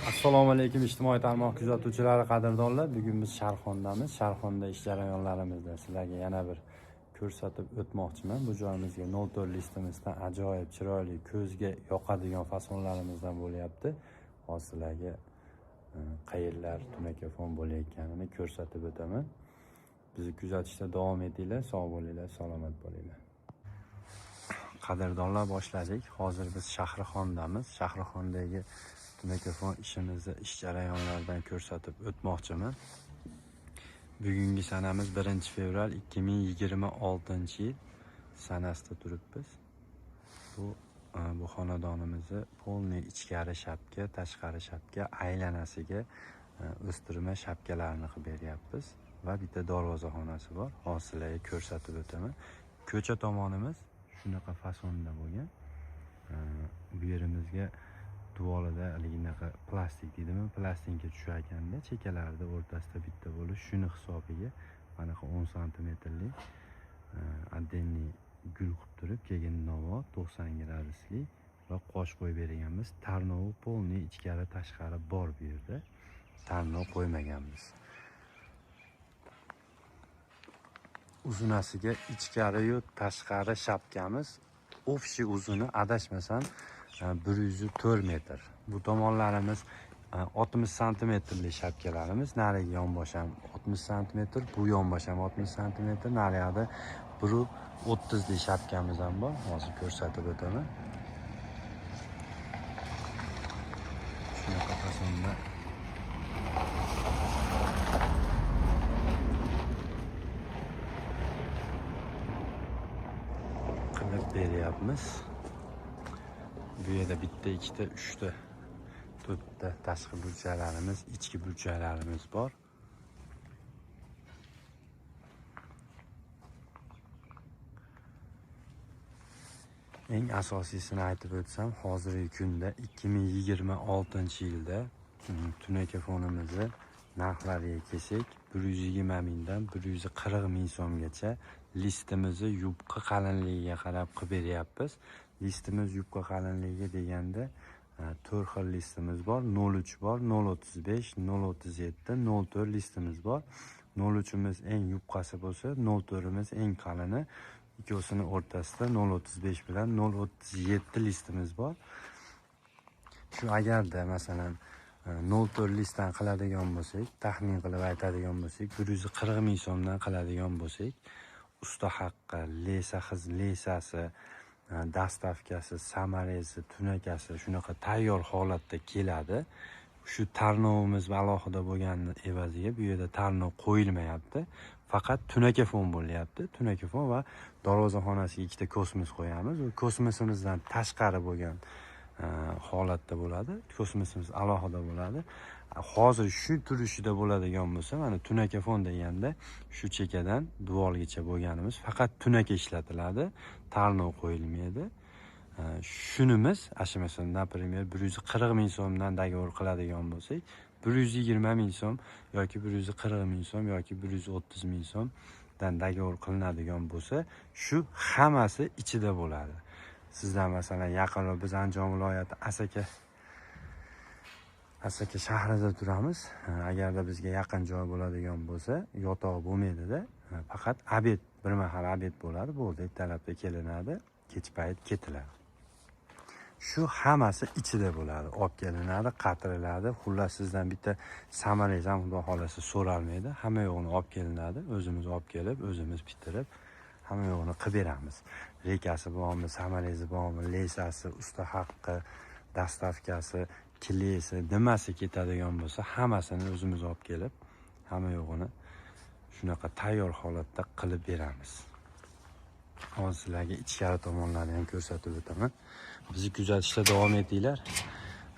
Assalomu alaykum ijtimoiy tarmoq kuzatuvchilari, qadrdonlar. Bugun biz Sharxondamiz. Sharxonda ish jarayonlarimizda sizlarga yana bir ko'rsatib o'tmoqchiman. Bu joyimizga 04 listimizdan ajoyib chiroyli, ko'zga yoqadigan fasonlarimizdan bo'lyapti. Hozir sizlarga qayerlar tunakafon bo'layotganini ko'rsatib o'taman. Bizni kuzatishda davom etinglar, sog' bo'linglar, salomat bo'linglar. Qadrdonlar, boshladik. Hozir biz Shahrixondamiz. Shahrixondagi tunakafon ishimizni ish jarayonlaridan ko'rsatib o'tmoqchiman. Bugungi sanamiz 1-fevral 2026-yil sanasida turibmiz. Bu xonadonimizni polniy ichkari shapka, tashqari shapka, aylanasiga o'stirma shapkalarni qilib beryapmiz va bitta darvozaxonasi bor. Hozir sizlarga ko'rsatib o'taman. Ko'cha tomonimiz shunaqa fasonda bo'lgan. Bu yerimizga duolida haligi plastik deydimi, plastinka tushar ekanda, chekalarida o'rtasida bitta bo'lish, shuni hisobiga mana 10 santimetrlik addenniy gul qilib turib, keyin navo 90 gradusli va qosh qo'yib berganmiz. Tarnovi polniy ichkari tashqari bor bu yerda. Tarnov qo'ymaganmiz. Uzunasiga ichkari yu tashqari shapkamiz ofshi uzuni adashmasam 104 metr. Bu tomonlarimiz 60 santimetrli shapkalarimiz. Narigi yonbosh ham 60 santimetr, bu yonbosh ham 60 santimetr. Nariyada 130 li shapkamiz ham bor. Hozir ko'rsatib o'taman. Shunaqa fasonda qilib beryapmiz. Bu yerda bitta, ikkita, uchta, to'rtta tashqi burchaklarimiz, ichki burchaklarimiz bor. Eng asosiyini aytib o'tsam, hozirgi kunda 2026-yilda tunakafonimizni narxlariga kelsak, 120 mingdan 140 ming so'mgacha listimizni yubqa qalinligiga qarab qilib beryapmiz. Listimiz yubqa qalinligiga deganda 4 xil listimiz bor. 03 bor, 035, 037, 04 listimiz bor. 03imiz eng yubqasi bo'lsa, 04imiz eng qalini. Ikkosini o'rtasida 035 bilan 037 listimiz bor. Shu agarda masalan 04 listdan qiladigan bo'lsak, taxmin qilib aytadigan bo'lsak, 140 ming so'mdan qiladigan bo'lsak, usta haqqi, lesasi, dastavkasi, samarasi, tunakasi shunaqa tayyor holatda keladi. Shu tarnovimiz alohida bo'lgani evaziga bu yerda tarnov qo'yilmayapti. Faqat tunakafon bo'lyapti. Tunakafon va darvozaxonasiga ikkita kosmos qo'yamiz. U kosmosimizdan tashqari bo'lgan holatda bo'ladi. Kosmosimiz alohida bo'ladi. Hozir shu turishida bo'ladigan bo'lsa, mana tunakafon deganda shu chekadan duolgacha bo'lganimiz faqat tunaka ishlatiladi, tarnov qo'yilmaydi. Shunimiz, ashmasan, например, 140 ming so'mdan dogovor qiladigan bo'lsak, 120 ming so'm yoki 140 ming so'm yoki 130 ming so'mdan dogovor qilinadigan bo'lsa, shu hammasi ichida bo'ladi. Sizlar masalan yaqinroq, biz Andijon viloyati Asaka shahrida turamiz. Agarda bizga yaqin joy bo'ladigan bo'lsa, yotoq bo'lmaydi-da, faqat obed, bir mahal obed bo'ladi, bo'ldi, ertalabda kelinadi, kech payt ketiladi. Shu hammasi ichida bo'ladi. Olib kelinadi, qatiriladi. Xullas sizdan bitta samarangiz ham xudo xolasa so'ralmaydi. Hamma yo'g'ini olib kelinadi. O'zimiz olib kelib, o'zimiz bitirib, hamma yo'g'ini qilib beramiz. Rekasi bormi, samarangiz bormi, lesasi, usta haqqi, dastavkasi, kilesi, nimasi ketadigan bo'lsa, hammasini o'zimiz olib kelib, hamma yo'g'ini shunaqa tayyor holatda qilib beramiz. Hozir sizlarga ichkari tomonlarni ham ko'rsatib o'taman. Bizni kuzatishda davom etinglar.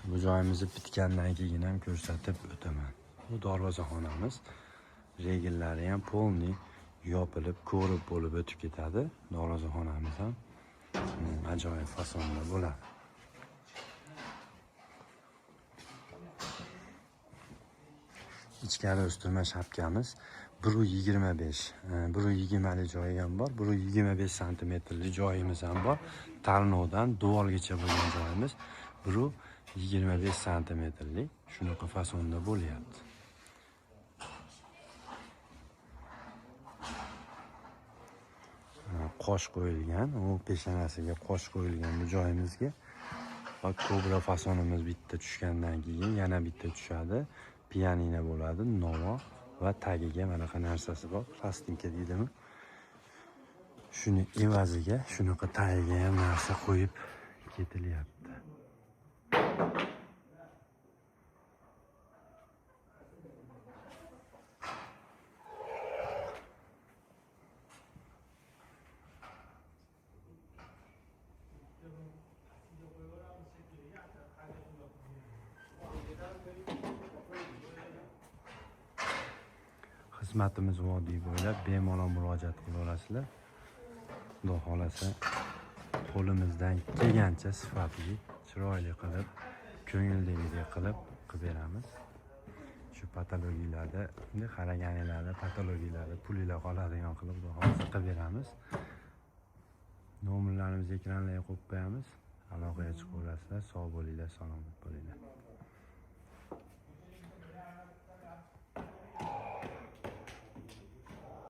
Bu joyimizni bitgandan keyin ham ko'rsatib o'taman. Bu darvozaxonamiz. Regillari ham polniy yopilib, ko'rib bo'lib o'tib ketadi. Darvozaxonamiz ham ajoyib fasonda bo'ladi. Ichkari o'stirma shapkamiz 1.25, 1.20 joyi ham bor, 1.25 santimetrli joyimiz ham bor. Tarnovdan duolgacha bo'lgan joyimiz 25 santimetrlik shunaqa fasonda bo'lyapti. Qosh qo'yilgan, u peshonasiga qosh qo'yilgan bu joyimizga. Va kobra fasonimiz bitta tushgandan keyin yana bitta tushadi. Pianino bo'ladi, novo va tagiga manaqa narsasi bor, plastinka deydimi? Shuni evaziga shunaqa tagiga ham narsa qo'yib ketilyapti. Xizmatimiz vodiy bo'ylab bemalol murojaat qila olasizlar. Xudo xolasa qo'limizdan kelgancha sifatli, chiroyli qilib, ko'ngildagidek qilib beramiz. Shu patologiyalarda, qaraganinglarda patologiyalarda pulinglar qoladigan qilib xudo xolasa qilib beramiz. Nomerlarimizni ekranlarga qo'yib qo'yamiz. Aloqaga chiqaverasizlar. Sog' bo'linglar, salomat bo'linglar.